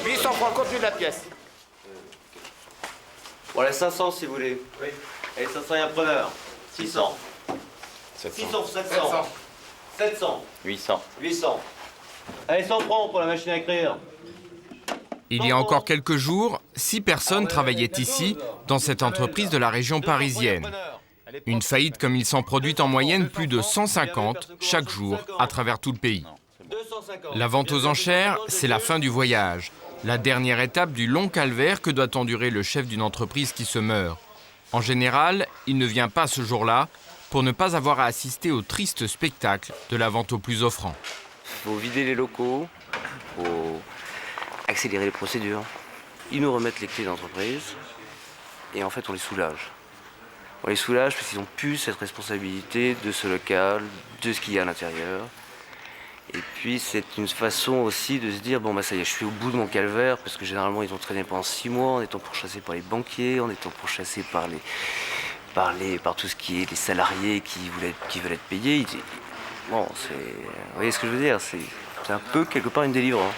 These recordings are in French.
800 francs le contenu de la pièce. Bon, les 500 si vous voulez. Oui. Et 500, il y a un preneur. 600. 600, 700. 700. 800. 800. Allez, 100 francs pour la machine à écrire. Il y a encore quelques jours, 6 personnes travaillaient ici, dans cette entreprise de la région parisienne. Une faillite comme il s'en produit en moyenne plus de 150 chaque jour à travers tout le pays. La vente aux enchères, c'est la fin du voyage. La dernière étape du long calvaire que doit endurer le chef d'une entreprise qui se meurt. En général, il ne vient pas ce jour-là pour ne pas avoir à assister au triste spectacle de la vente au plus offrant. Il faut vider les locaux, il faut accélérer les procédures. Ils nous remettent les clés d'entreprise et en fait on les soulage. On les soulage parce qu'ils n'ont plus cette responsabilité de ce local, de ce qu'il y a à l'intérieur. Et puis c'est une façon aussi de se dire, bon bah ça y est, je suis au bout de mon calvaire, parce que généralement ils ont traîné pendant 6 mois en étant pourchassés par les banquiers, en étant pourchassés par tout ce qui est les salariés qui veulent être payés. Bon, vous voyez ce que je veux dire, c'est un peu quelque part une délivrance.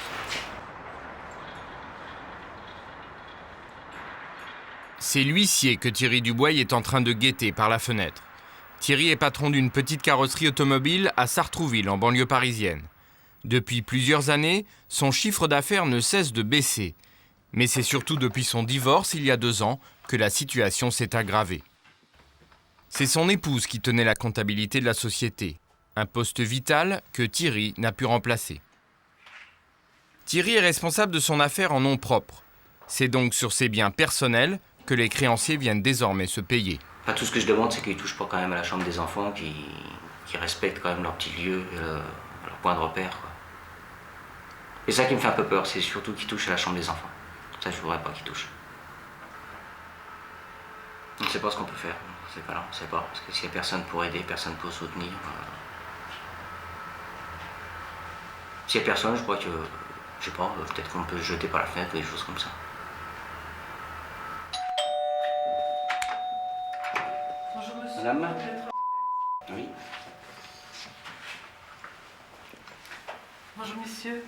C'est l'huissier que Thierry Dubois est en train de guetter par la fenêtre. Thierry est patron d'une petite carrosserie automobile à Sartrouville, en banlieue parisienne. Depuis plusieurs années, son chiffre d'affaires ne cesse de baisser. Mais c'est surtout depuis son divorce, il y a 2 ans, que la situation s'est aggravée. C'est son épouse qui tenait la comptabilité de la société, un poste vital que Thierry n'a pu remplacer. Thierry est responsable de son affaire en nom propre. C'est donc sur ses biens personnels que les créanciers viennent désormais se payer. Enfin, tout ce que je demande, c'est qu'ils ne touchent pas quand même à la chambre des enfants, qui respectent quand même leur petit lieu, leur point de repère, quoi. Et ça qui me fait un peu peur, c'est surtout qu'ils touchent à la chambre des enfants. Ça, je ne voudrais pas qu'ils touchent. On ne sait pas ce qu'on peut faire. C'est pas là, on ne sait pas. Parce que s'il n'y a personne pour aider, personne pour soutenir. S'il n'y a personne, je crois que, je sais pas, peut-être qu'on peut se jeter par la fenêtre ou des choses comme ça. Madame ? Oui. Bonjour messieurs.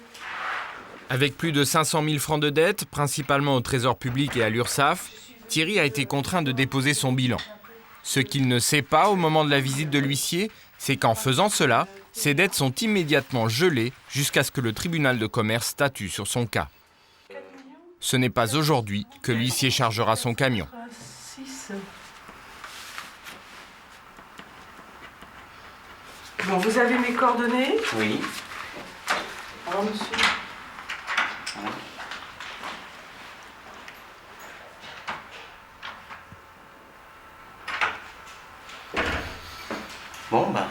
Avec plus de 500 000 francs de dette, principalement au Trésor public et à l'URSSAF, Thierry a été contraint de déposer son bilan. Ce qu'il ne sait pas au moment de la visite de l'huissier, c'est qu'en faisant cela, ses dettes sont immédiatement gelées jusqu'à ce que le tribunal de commerce statue sur son cas. Ce n'est pas aujourd'hui que l'huissier chargera son camion. Bon, vous avez mes coordonnées? Oui. Alors, monsieur. Bon, ben.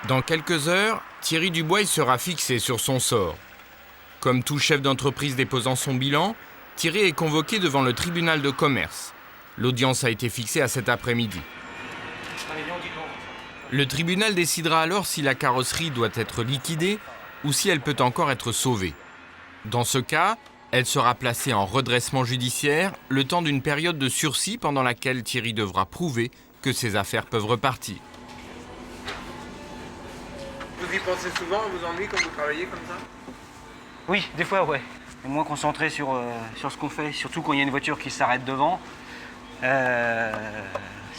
Dans quelques heures, Thierry Dubois sera fixé sur son sort. Comme tout chef d'entreprise déposant son bilan, Thierry est convoqué devant le tribunal de commerce. L'audience a été fixée à cet après-midi. Le tribunal décidera alors si la carrosserie doit être liquidée ou si elle peut encore être sauvée. Dans ce cas, elle sera placée en redressement judiciaire le temps d'une période de sursis pendant laquelle Thierry devra prouver que ses affaires peuvent repartir. Vous y pensez souvent, vous ennuyez quand vous travaillez comme ça? Oui, des fois, ouais. Et moins concentré sur ce qu'on fait, surtout quand il y a une voiture qui s'arrête devant.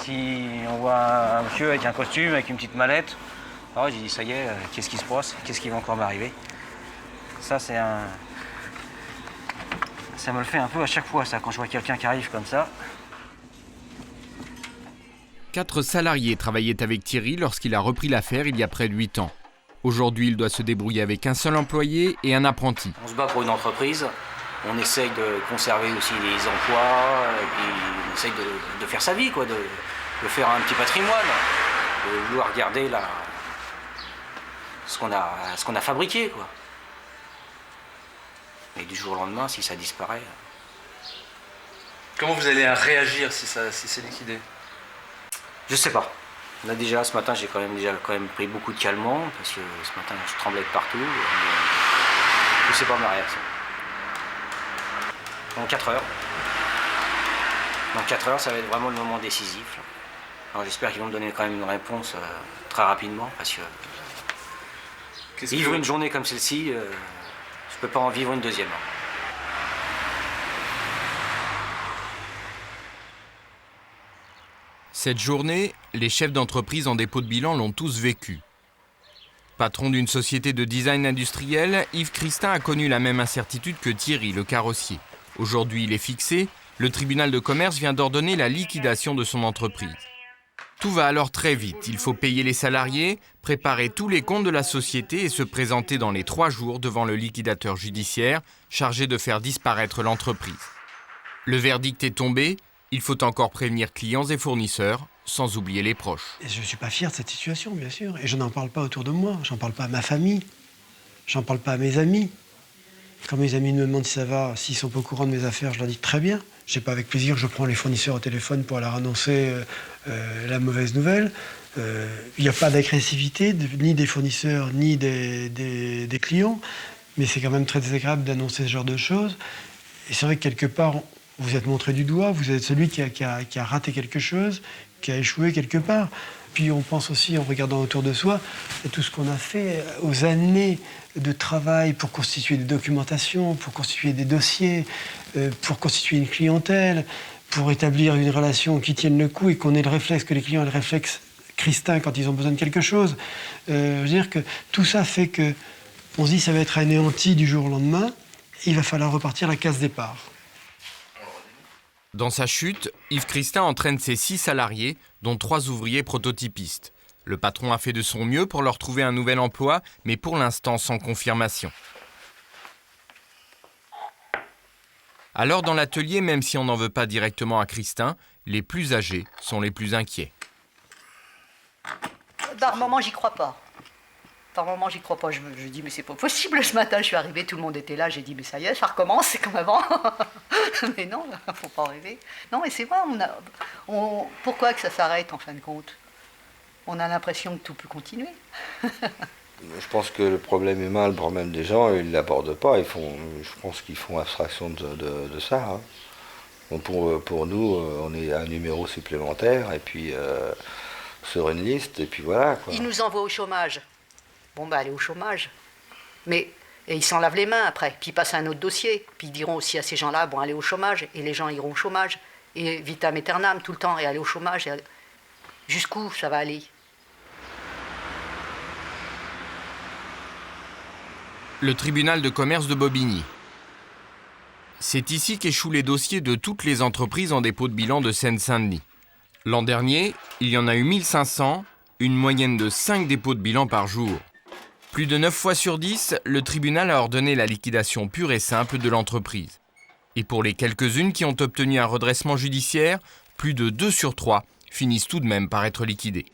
Si on voit un monsieur avec un costume, avec une petite mallette, alors j'ai dit ça y est, qu'est-ce qui se passe? Qu'est-ce qui va encore m'arriver? Ça, ça me le fait un peu à chaque fois, ça, quand je vois quelqu'un qui arrive comme ça. 4 salariés travaillaient avec Thierry lorsqu'il a repris l'affaire il y a près de 8 ans. Aujourd'hui, il doit se débrouiller avec un seul employé et un apprenti. On se bat pour une entreprise, on essaye de conserver aussi les emplois, et puis on essaye de faire sa vie, quoi, de faire un petit patrimoine, de vouloir garder ce qu'on a fabriqué, quoi. Et du jour au lendemain, si ça disparaît... Comment vous allez réagir si c'est liquidé? Je sais pas. Là déjà, ce matin, j'ai quand même pris beaucoup de calmants, parce que ce matin, je tremblais de partout. Je sais pas ma réaction. Dans 4 heures. Dans 4 heures, ça va être vraiment le moment décisif. Alors j'espère qu'ils vont me donner quand même une réponse très rapidement, parce que vivre une journée comme celle-ci, je ne peux pas en vivre une deuxième. Cette journée, les chefs d'entreprise en dépôt de bilan l'ont tous vécue. Patron d'une société de design industriel, Yves Christin a connu la même incertitude que Thierry, le carrossier. Aujourd'hui, il est fixé. Le tribunal de commerce vient d'ordonner la liquidation de son entreprise. Tout va alors très vite. Il faut payer les salariés, préparer tous les comptes de la société et se présenter dans les 3 jours devant le liquidateur judiciaire chargé de faire disparaître l'entreprise. Le verdict est tombé. Il faut encore prévenir clients et fournisseurs, sans oublier les proches. Et je ne suis pas fier de cette situation, bien sûr. Et je n'en parle pas autour de moi. J'en parle pas à ma famille. J'en parle pas à mes amis. Quand mes amis me demandent si ça va, s'ils sont pas au courant de mes affaires, je leur dis très bien. C'est pas avec plaisir que je prends les fournisseurs au téléphone pour leur annoncer la mauvaise nouvelle. Il n'y a pas d'agressivité, ni des fournisseurs, ni des clients. Mais c'est quand même très désagréable d'annoncer ce genre de choses. Et c'est vrai que quelque part, vous êtes montré du doigt, vous êtes celui qui a raté quelque chose, qui a échoué quelque part. Puis on pense aussi, en regardant autour de soi, à tout ce qu'on a fait, aux années de travail pour constituer des documentations, pour constituer des dossiers, pour constituer une clientèle, pour établir une relation qui tienne le coup et qu'on ait le réflexe, que les clients aient le réflexe Christin quand ils ont besoin de quelque chose. Je veux dire que tout ça fait qu'on se dit que ça va être anéanti du jour au lendemain, et il va falloir repartir à la case départ. Dans sa chute, Yves Christin entraîne ses 6 salariés, dont 3 ouvriers prototypistes. Le patron a fait de son mieux pour leur trouver un nouvel emploi, mais pour l'instant sans confirmation. Alors dans l'atelier, même si on n'en veut pas directement à Christin, les plus âgés sont les plus inquiets. Par moment, j'y crois pas. Par moment, j'y crois pas. Je dis, mais c'est pas possible. Ce matin, je suis arrivée, tout le monde était là. J'ai dit, mais ça y est, ça recommence, c'est comme avant. Mais non, faut pas rêver. Non, mais c'est vrai, pourquoi que ça s'arrête en fin de compte? On a l'impression que tout peut continuer. Je pense que le problème humain, le problème des gens, ils ne l'abordent pas. Je pense qu'ils font abstraction de ça. Hein. Bon, pour nous, on est un numéro supplémentaire, et puis sur une liste, et puis voilà, quoi. Ils nous envoient au chômage. Bon, bah, allez au chômage. Mais et ils s'en lavent les mains après. Puis ils passent à un autre dossier. Puis ils diront aussi à ces gens-là, bon, allez au chômage. Et les gens iront au chômage. Et vitam aeternam, tout le temps, et aller au chômage. Jusqu'où ça va aller? Le tribunal de commerce de Bobigny. C'est ici qu'échouent les dossiers de toutes les entreprises en dépôt de bilan de Seine-Saint-Denis. L'an dernier, il y en a eu 1500, une moyenne de 5 dépôts de bilan par jour. Plus de 9 fois sur 10, le tribunal a ordonné la liquidation pure et simple de l'entreprise. Et pour les quelques-unes qui ont obtenu un redressement judiciaire, plus de 2 sur 3 finissent tout de même par être liquidées.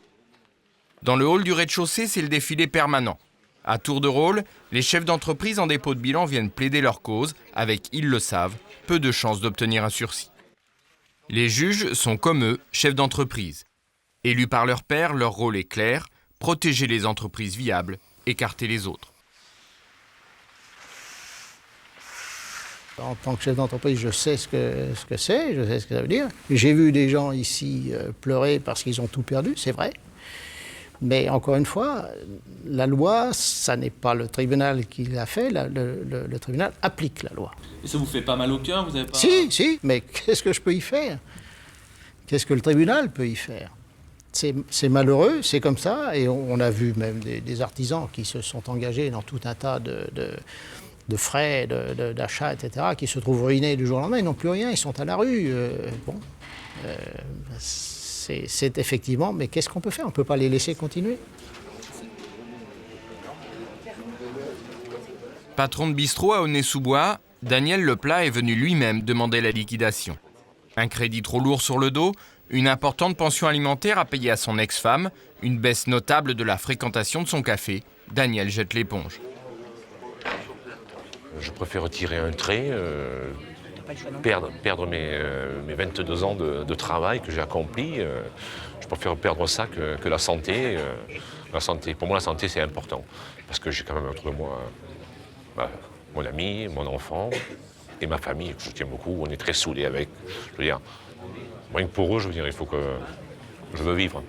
Dans le hall du rez-de-chaussée, c'est le défilé permanent. À tour de rôle, les chefs d'entreprise en dépôt de bilan viennent plaider leur cause, avec, ils le savent, peu de chances d'obtenir un sursis. Les juges sont comme eux, chefs d'entreprise. Élus par leur pairs, leur rôle est clair, protéger les entreprises viables, écarter les autres. En tant que chef d'entreprise, je sais ce que c'est, je sais ce que ça veut dire. J'ai vu des gens ici pleurer parce qu'ils ont tout perdu, c'est vrai. Mais encore une fois, la loi, ça n'est pas le tribunal qui l'a fait, le tribunal applique la loi. Et ça vous fait pas mal au cœur, vous avez pas... Si, mais qu'est-ce que je peux y faire? Qu'est-ce que le tribunal peut y faire? C'est malheureux, c'est comme ça, et on a vu même des artisans qui se sont engagés dans tout un tas de frais, d'achat, etc., qui se trouvent ruinés du jour au lendemain, ils n'ont plus rien, ils sont à la rue. C'est effectivement, mais qu'est-ce qu'on peut faire? On ne peut pas les laisser continuer. Patron de bistrot à Aulnay-sous-Bois, Daniel Leplat est venu lui-même demander la liquidation. Un crédit trop lourd sur le dos, une importante pension alimentaire à payer à son ex-femme, une baisse notable de la fréquentation de son café. Daniel jette l'éponge. Je préfère retirer un trait, perdre mes 22 ans de travail que j'ai accompli. Je préfère perdre ça que la santé. La santé. Pour moi, la santé, c'est important. Parce que j'ai quand même autour de moi mon ami, mon enfant et ma famille, que je tiens beaucoup. On est très soudés avec. Je veux dire, rien que pour eux, je veux dire, il faut Je veux vivre.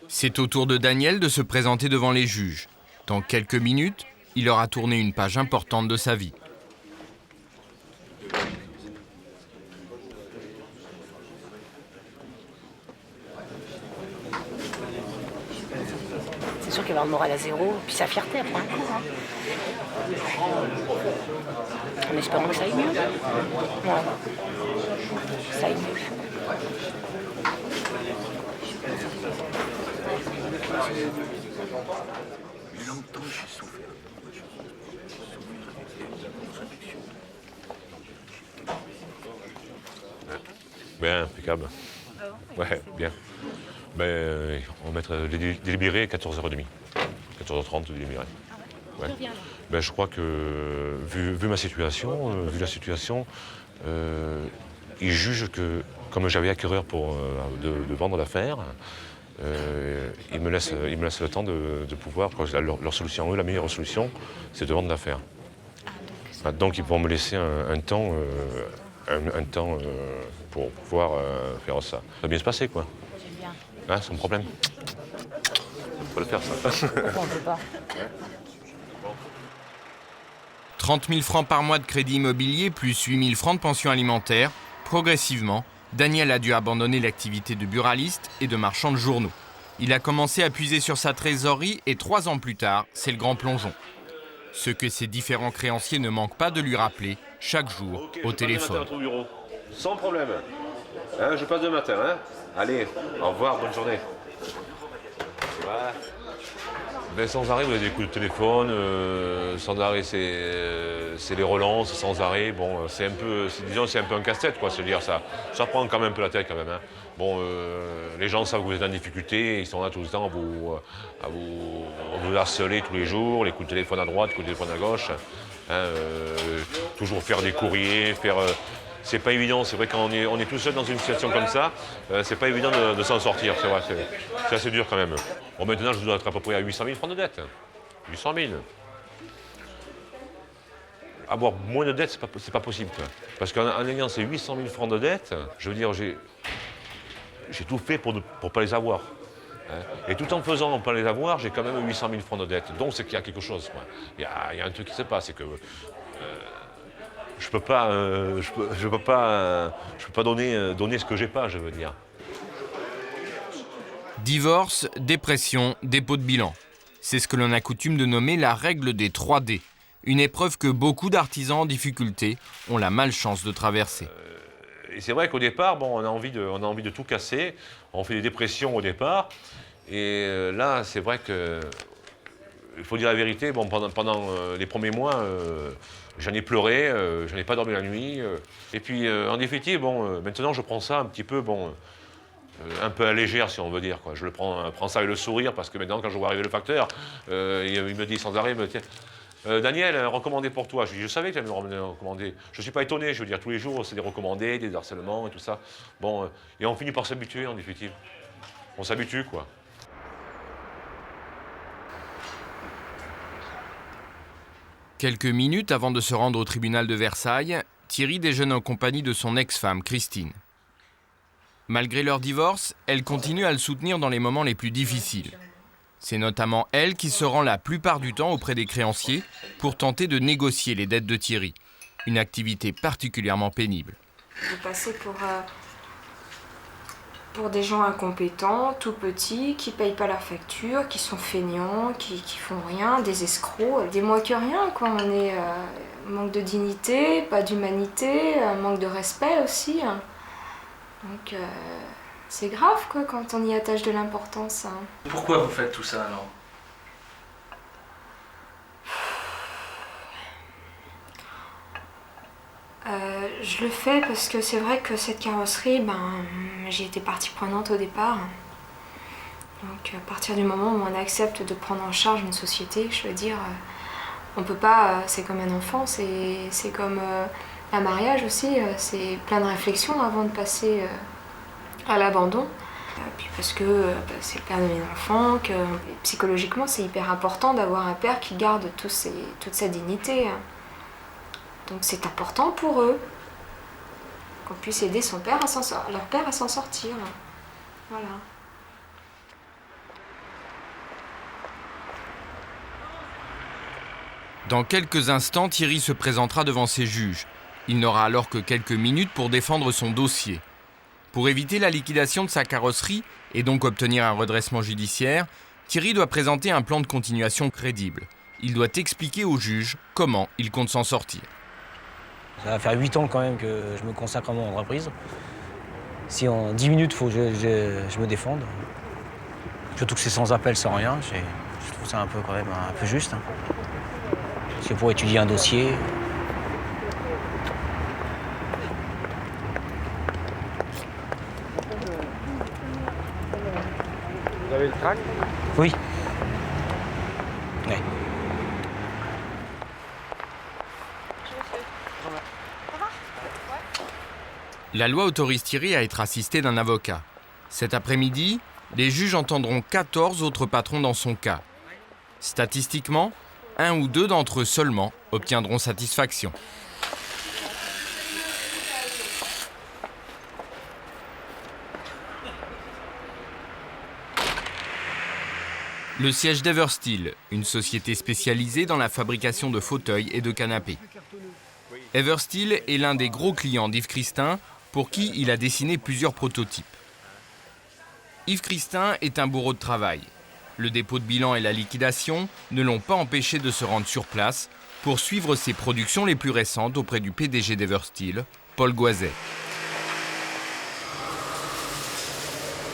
C'est au tour de Daniel de se présenter devant les juges. Dans quelques minutes, il aura tourné une page importante de sa vie. C'est sûr qu'il va avoir le moral à zéro, puis sa fierté après un coup. Hein. En espérant que ça aille mieux. Ouais. Ça aille mieux. Bien, impeccable. Ouais, bien. Ben, on va mettre délibéré 14h30. 14h30 délibéré. Ouais. Ben, je crois que, vu ma situation, vu la situation, ils jugent que, comme j'avais acquéreur de vendre l'affaire, ils me laissent le temps de pouvoir, leur solution, eux, la meilleure solution, c'est de vendre l'affaire. Donc ils vont me laisser un temps pour pouvoir faire ça. Ça va bien se passer, quoi. J'aime bien. Hein, sans problème. Faut le faire, ça. Pourquoi on ne peut pas? 30 000 francs par mois de crédit immobilier plus 8 000 francs de pension alimentaire. Progressivement, Daniel a dû abandonner l'activité de buraliste et de marchand de journaux. Il a commencé à puiser sur sa trésorerie et 3 ans plus tard, c'est le grand plongeon. Ce que ses différents créanciers ne manquent pas de lui rappeler chaque jour au téléphone. Au bureau. Sans problème. Hein, je passe demain matin. Hein. Allez, au revoir, bonne journée. Ouais. Ben, sans arrêt, vous avez des coups de téléphone, sans arrêt, c'est les relances, sans arrêt. Bon, c'est un peu un casse-tête, quoi. C'est-à-dire, ça prend quand même un peu la tête, quand même. Hein. Bon, les gens savent que vous êtes en difficulté, ils sont là tout le temps à vous harceler tous les jours, les coups de téléphone à droite, coups de téléphone à gauche. Hein, toujours faire des courriers, c'est pas évident, c'est vrai quand on est tout seul dans une situation comme ça, c'est pas évident de s'en sortir, c'est vrai, c'est assez dur quand même. Bon, maintenant je dois être à peu près à 800 000 francs de dette. 800 000. Avoir moins de dette, c'est pas possible. Quoi. Parce qu'en ayant ces 800 000 francs de dette, je veux dire, j'ai tout fait pour pas les avoir. Hein. Et tout en faisant pour pas les avoir, j'ai quand même 800 000 francs de dette. Donc c'est qu'il y a quelque chose. Quoi. Il y a un truc qui se passe, c'est que je peux pas donner ce que j'ai pas, je veux dire. Divorce, dépression, dépôt de bilan. C'est ce que l'on a coutume de nommer la règle des 3D. Une épreuve que beaucoup d'artisans en difficulté ont la malchance de traverser. Et c'est vrai qu'au départ, bon, on a envie de tout casser. On fait des dépressions au départ. Et là, c'est vrai que, il faut dire la vérité, bon, pendant les premiers mois, j'en ai pleuré, j'en ai pas dormi la nuit. Et puis, en définitive, bon, maintenant, je prends ça un petit peu, bon, un peu à légère, si on veut dire. Quoi. Je prends ça avec le sourire, parce que maintenant, quand je vois arriver le facteur, il me dit sans arrêt, tiens, Daniel, recommandé pour toi. Je savais que tu allais me recommander. Je ne suis pas étonné, je veux dire, tous les jours, c'est des recommandés, des harcèlements et tout ça. Bon, et on finit par s'habituer, en définitive. On s'habitue, quoi. Quelques minutes avant de se rendre au tribunal de Versailles, Thierry déjeune en compagnie de son ex-femme, Christine. Malgré leur divorce, elle continue à le soutenir dans les moments les plus difficiles. C'est notamment elle qui se rend la plupart du temps auprès des créanciers pour tenter de négocier les dettes de Thierry. Une activité particulièrement pénible. Vous passez pour des gens incompétents, tout petits, qui ne payent pas la facture, qui sont feignants, qui font rien, des escrocs, des moins que rien, quoi. On est manque de dignité, pas d'humanité, manque de respect aussi. Hein. Donc c'est grave, quoi, quand on y attache de l'importance. Hein. Pourquoi vous faites tout ça, alors ? Je le fais parce que c'est vrai que cette carrosserie, j'y étais partie prenante au départ. Donc à partir du moment où on accepte de prendre en charge une société, je veux dire, on peut pas, c'est comme un enfant, c'est comme un mariage aussi, c'est plein de réflexions avant de passer à l'abandon. Puis parce que c'est le père de mes enfants, que psychologiquement c'est hyper important d'avoir un père qui garde toute sa dignité. Donc c'est important pour eux. qu'on puisse aider leur père à s'en sortir. Voilà. Dans quelques instants, Thierry se présentera devant ses juges. Il n'aura alors que quelques minutes pour défendre son dossier. Pour éviter la liquidation de sa carrosserie et donc obtenir un redressement judiciaire, Thierry doit présenter un plan de continuation crédible. Il doit expliquer aux juges comment il compte s'en sortir. Ça va faire 8 ans quand même que je me consacre à mon entreprise. Si en 10 minutes, il faut que je me défende. Surtout que c'est sans appel, sans rien. Je trouve ça quand même un peu juste. Hein. C'est pour étudier un dossier. Vous avez le trac? Oui. Oui. La loi autorise Thierry à être assisté d'un avocat. Cet après-midi, les juges entendront 14 autres patrons dans son cas. Statistiquement, 1 ou 2 d'entre eux seulement obtiendront satisfaction. Le siège d'Eversteel, une société spécialisée dans la fabrication de fauteuils et de canapés. Eversteel est l'un des gros clients d'Yves Christin, pour qui il a dessiné plusieurs prototypes. Yves Christin est un bourreau de travail. Le dépôt de bilan et la liquidation ne l'ont pas empêché de se rendre sur place pour suivre ses productions les plus récentes auprès du PDG d'Eversteel, Paul Goiset.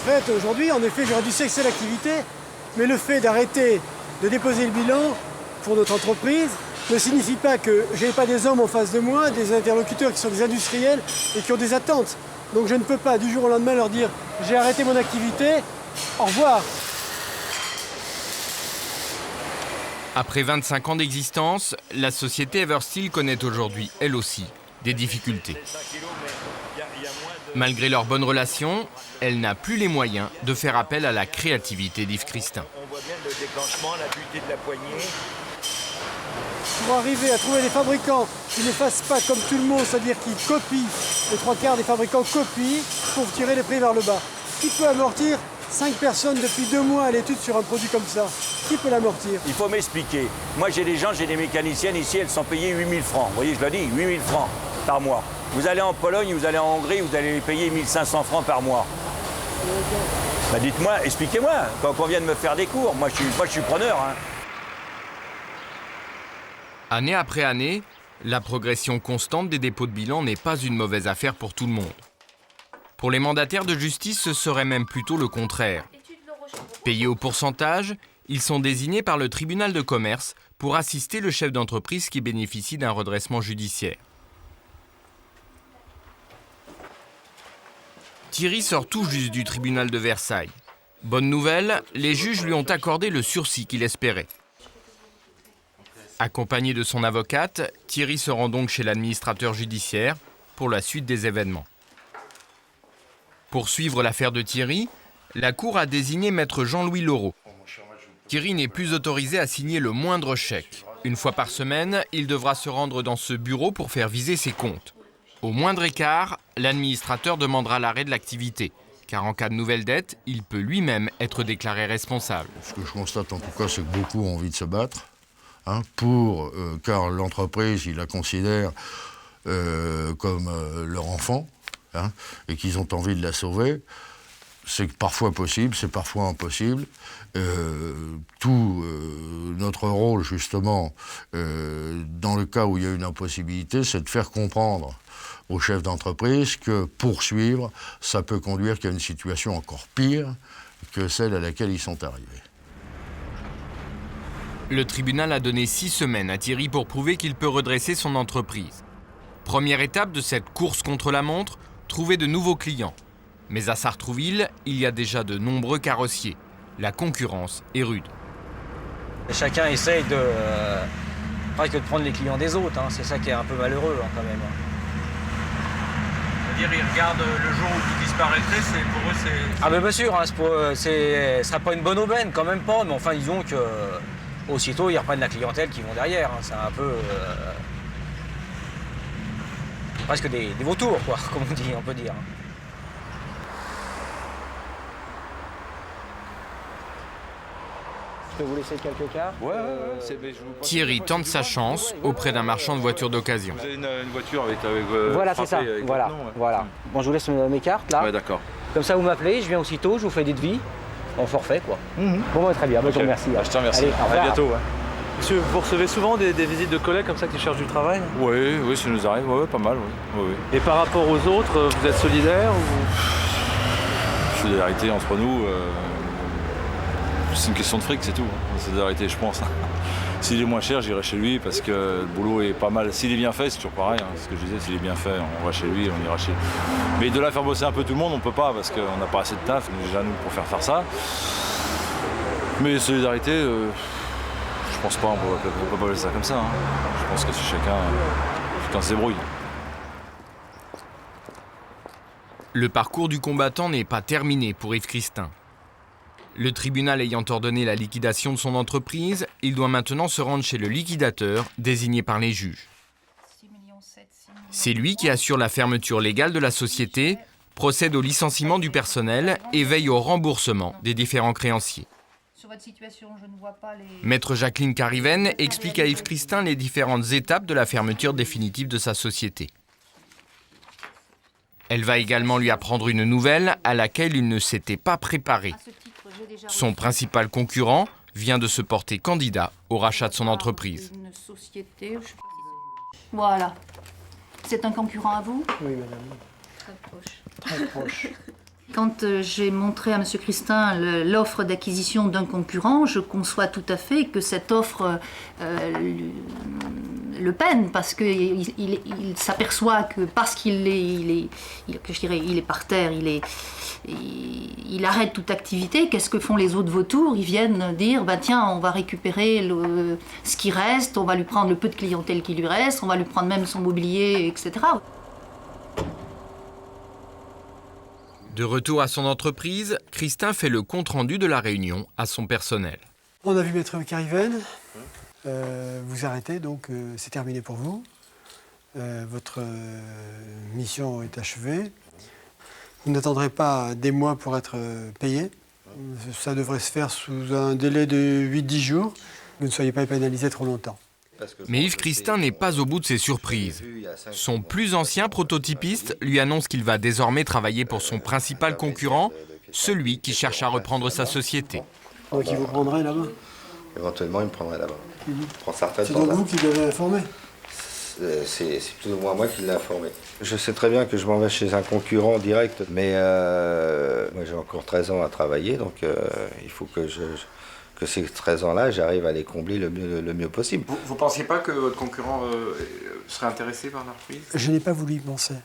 En fait, aujourd'hui, en effet, j'aurais dû cesser l'activité, mais le fait d'arrêter de déposer le bilan pour notre entreprise ne signifie pas que je n'ai pas des hommes en face de moi, des interlocuteurs qui sont des industriels et qui ont des attentes. Donc je ne peux pas du jour au lendemain leur dire « j'ai arrêté mon activité, au revoir ». Après 25 ans d'existence, la société Eversteel connaît aujourd'hui, elle aussi, des difficultés. Malgré leurs bonnes relations, elle n'a plus les moyens de faire appel à la créativité d'Yves Christin. On voit bien le déclenchement, la butée de la poignée. Pour arriver à trouver des fabricants qui ne fassent pas comme tout le monde, c'est-à-dire qui copient, les 3/4 des fabricants copient pour tirer les prix vers le bas. Qui peut amortir 5 personnes depuis 2 mois à l'étude sur un produit comme ça? Qui peut l'amortir? Il faut m'expliquer. Moi, j'ai des mécaniciennes ici, elles sont payées 8000 francs. Vous voyez, je le dis, 8000 francs par mois. Vous allez en Pologne, vous allez en Hongrie, vous allez les payer 1500 francs par mois. Bah, dites-moi, expliquez-moi, quand on vient de me faire des cours. Moi, je suis preneur. Hein. Année après année, la progression constante des dépôts de bilan n'est pas une mauvaise affaire pour tout le monde. Pour les mandataires de justice, ce serait même plutôt le contraire. Payés au pourcentage, ils sont désignés par le tribunal de commerce pour assister le chef d'entreprise qui bénéficie d'un redressement judiciaire. Thierry sort tout juste du tribunal de Versailles. Bonne nouvelle, les juges lui ont accordé le sursis qu'il espérait. Accompagné de son avocate, Thierry se rend donc chez l'administrateur judiciaire pour la suite des événements. Pour suivre l'affaire de Thierry, la Cour a désigné maître Jean-Louis Laureau. Thierry n'est plus autorisé à signer le moindre chèque. Une fois par semaine, il devra se rendre dans ce bureau pour faire viser ses comptes. Au moindre écart, l'administrateur demandera l'arrêt de l'activité, car en cas de nouvelle dette, il peut lui-même être déclaré responsable. Ce que je constate en tout cas, c'est que beaucoup ont envie de se battre, hein, car l'entreprise, ils la considèrent comme leur enfant, hein, et qu'ils ont envie de la sauver. C'est parfois possible, c'est parfois impossible. Notre rôle, justement, dans le cas où il y a une impossibilité, c'est de faire comprendre aux chefs d'entreprise que poursuivre, ça peut conduire qu'à une situation encore pire que celle à laquelle ils sont arrivés. Le tribunal a donné 6 semaines à Thierry pour prouver qu'il peut redresser son entreprise. Première étape de cette course contre la montre, trouver de nouveaux clients. Mais à Sartrouville, il y a déjà de nombreux carrossiers. La concurrence est rude. Chacun essaye de prendre les clients des autres. Hein. C'est ça qui est un peu malheureux hein, quand même. C'est-à-dire ils regardent le jour où tu disparaîtrais, pour eux c'est... Ah ben bien sûr, hein, ce sera pas une bonne aubaine, quand même pas, mais enfin disons que aussitôt ils reprennent la clientèle qui vont derrière. Hein. C'est un peu... presque des vautours, quoi, comme on peut dire. Je peux vous laisser quelques cartes. Thierry tente sa chance auprès d'un marchand de voitures d'occasion. Vous avez une voiture avec voilà, c'est ça. Voilà, nom, ouais. voilà. Bon, je vous laisse mes cartes là. Ouais, d'accord. Comme ça, vous m'appelez, je viens aussitôt, je vous fais des devis en forfait, quoi. Bon, très bien. Okay. Je vous remercie. Je te remercie. Allez, à bientôt. Ouais. Monsieur, vous recevez souvent des visites de collègues comme ça qui cherchent du travail? Oui, ça nous arrive. Ouais, pas mal. Oui. Et par rapport aux autres, vous êtes solidaires ou... Solidarité entre nous. C'est une question de fric, c'est tout. Solidarité, je pense. S'il est moins cher, j'irai chez lui parce que le boulot est pas mal. S'il est bien fait, c'est toujours pareil. Ce que je disais, s'il est bien fait, on va chez lui, on ira chez lui. Mais de là faire bosser un peu tout le monde, on peut pas parce qu'on n'a pas assez de taf déjà nous pour faire ça. Mais solidarité, je pense pas, on peut pas laisser ça comme ça. Je pense que c'est chacun se débrouille. Le parcours du combattant n'est pas terminé pour Yves Christin. Le tribunal ayant ordonné la liquidation de son entreprise, il doit maintenant se rendre chez le liquidateur désigné par les juges. C'est lui qui assure la fermeture légale de la société, procède au licenciement du personnel et veille au remboursement des différents créanciers. Maître Jacqueline Cariven explique à Yves Christin les différentes étapes de la fermeture définitive de sa société. Elle va également lui apprendre une nouvelle à laquelle il ne s'était pas préparé. Son principal concurrent vient de se porter candidat au rachat de son entreprise. Voilà. C'est un concurrent à vous? Oui, madame. Très proche. Très proche. Quand j'ai montré à M. Christin l'offre d'acquisition d'un concurrent, je conçois tout à fait que cette offre le peine, parce qu'il s'aperçoit que parce qu'il est par terre, il arrête toute activité. Qu'est-ce que font les autres vautours? Ils viennent dire, bah, tiens, on va récupérer ce qui reste, on va lui prendre le peu de clientèle qui lui reste, on va lui prendre même son mobilier, etc. De retour à son entreprise, Christin fait le compte-rendu de la réunion à son personnel. On a vu Maître Cariven. Vous arrêtez, donc c'est terminé pour vous. Votre mission est achevée. Vous n'attendrez pas des mois pour être payé. Ça devrait se faire sous un délai de 8-10 jours. Vous ne soyez pas pénalisé trop longtemps. Mais Yves Christin n'est pas au bout de ses surprises. Son plus ancien prototypiste lui annonce qu'il va désormais travailler pour son principal concurrent, celui qui cherche à reprendre sa société. Donc il vous prendrait là-bas? Éventuellement, il me prendrait là-bas. C'est donc vous qui devez informer? C'est plus ou moins moi qui l'ai informé. Je sais très bien que je m'en vais chez un concurrent direct, mais moi j'ai encore 13 ans à travailler, donc il faut que ces 13 ans-là, j'arrive à les combler le mieux possible. Vous ne pensiez pas que votre concurrent serait intéressé par l'entreprise? Je n'ai pas voulu y penser.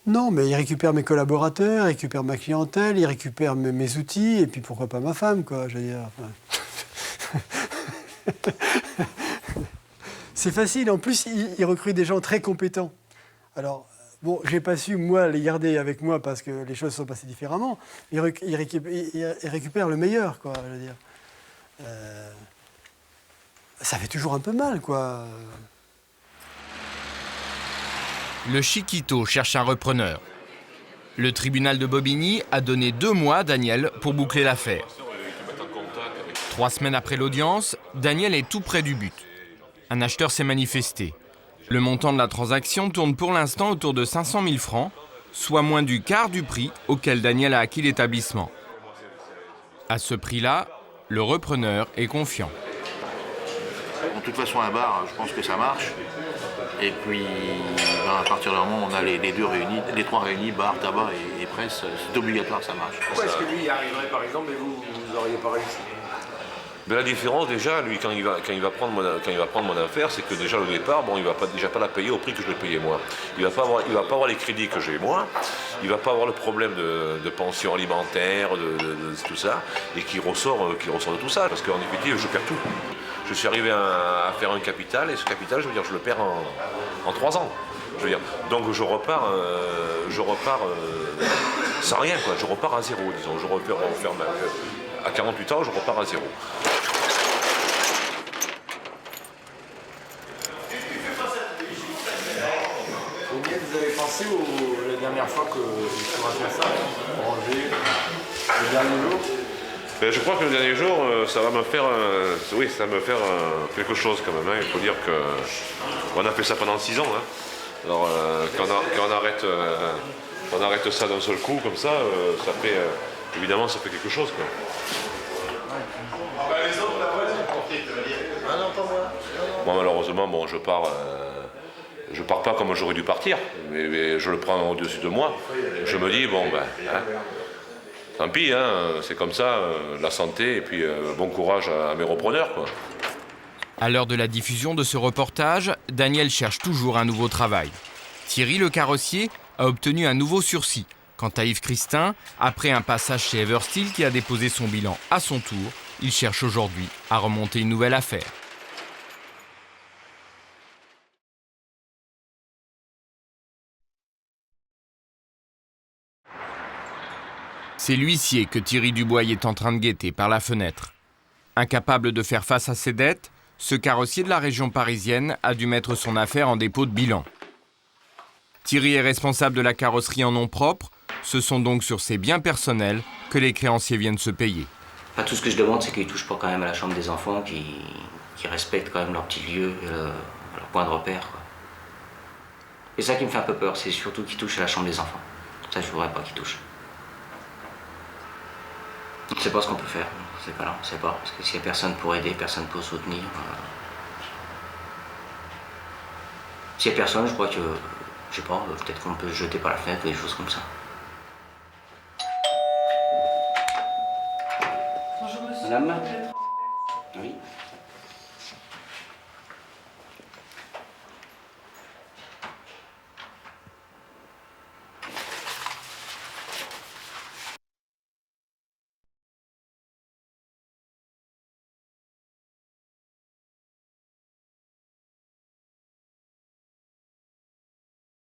Non, mais il récupère mes collaborateurs, il récupère ma clientèle, il récupère mes outils, et puis pourquoi pas ma femme, quoi, je veux dire. C'est facile, en plus, il recrute des gens très compétents. Alors, bon, j'ai pas su, moi, les garder avec moi parce que les choses sont passées différemment. Il récupère le meilleur, quoi, je veux dire. Ça fait toujours un peu mal, quoi. Le Chiquito cherche un repreneur. Le tribunal de Bobigny a donné 2 mois à Daniel pour boucler l'affaire. 3 semaines après l'audience, Daniel est tout près du but. Un acheteur s'est manifesté. Le montant de la transaction tourne pour l'instant autour de 500 000 francs, soit moins du quart du prix auquel Daniel a acquis l'établissement. À ce prix-là, le repreneur est confiant. De toute façon, un bar, je pense que ça marche. Et puis, à partir du moment où on a les 3 réunis, bar, tabac et presse, c'est obligatoire que ça marche. Pourquoi est-ce que lui y arriverait par exemple et vous n'auriez pas réussi? Mais la différence déjà, lui, quand il va prendre mon affaire, c'est que déjà au départ, bon, il va déjà pas la payer au prix que je l'ai payé moi. Il va pas avoir les crédits que j'ai moi. Il va pas avoir le problème de pension alimentaire, de tout ça, et qui ressort de tout ça, parce qu'en définitive, je perds tout. Je suis arrivé à faire un capital, et ce capital, je veux dire, je le perds en 3 ans. Je veux dire, donc je repars sans rien, quoi. Je repars à zéro, disons. À 48 ans, je repars à zéro. pensé la dernière fois que tu auras fait ça, ranger, le dernier jour? Ben, je crois que le dernier jour, ça va me faire, ça va me faire quelque chose quand même. Hein. Il faut dire qu'on a fait ça pendant 6 ans. Hein. Alors quand on arrête ça d'un seul coup comme ça, ça fait évidemment ça fait quelque chose. Quoi. Moi malheureusement, bon, je pars pas comme j'aurais dû partir, mais je le prends au-dessus de moi. Je me dis bon ben. Hein, tant pis, hein, c'est comme ça, la santé, et puis bon courage à mes repreneurs, quoi. À l'heure de la diffusion de ce reportage, Daniel cherche toujours un nouveau travail. Thierry le carrossier a obtenu un nouveau sursis. Quant à Yves Christin, après un passage chez Eversteel qui a déposé son bilan à son tour, il cherche aujourd'hui à remonter une nouvelle affaire. C'est l'huissier que Thierry Dubois est en train de guetter par la fenêtre. Incapable de faire face à ses dettes, ce carrossier de la région parisienne a dû mettre son affaire en dépôt de bilan. Thierry est responsable de la carrosserie en nom propre. Ce sont donc sur ses biens personnels que les créanciers viennent se payer. Enfin, tout ce que je demande, c'est qu'ils ne touchent pas quand même à la chambre des enfants, qui respectent quand même leur petit lieu, leur point de repère. Quoi. Et ça qui me fait un peu peur, c'est surtout qu'ils touchent à la chambre des enfants. Ça, je ne voudrais pas qu'ils touchent. On ne sait pas ce qu'on peut faire, c'est pas là, on ne sait pas, parce que s'il n'y a personne pour aider, personne pour soutenir. S'il n'y a personne, je crois que, je sais pas, peut-être qu'on peut se jeter par la fenêtre ou des choses comme ça. Bonjour monsieur. Madame ?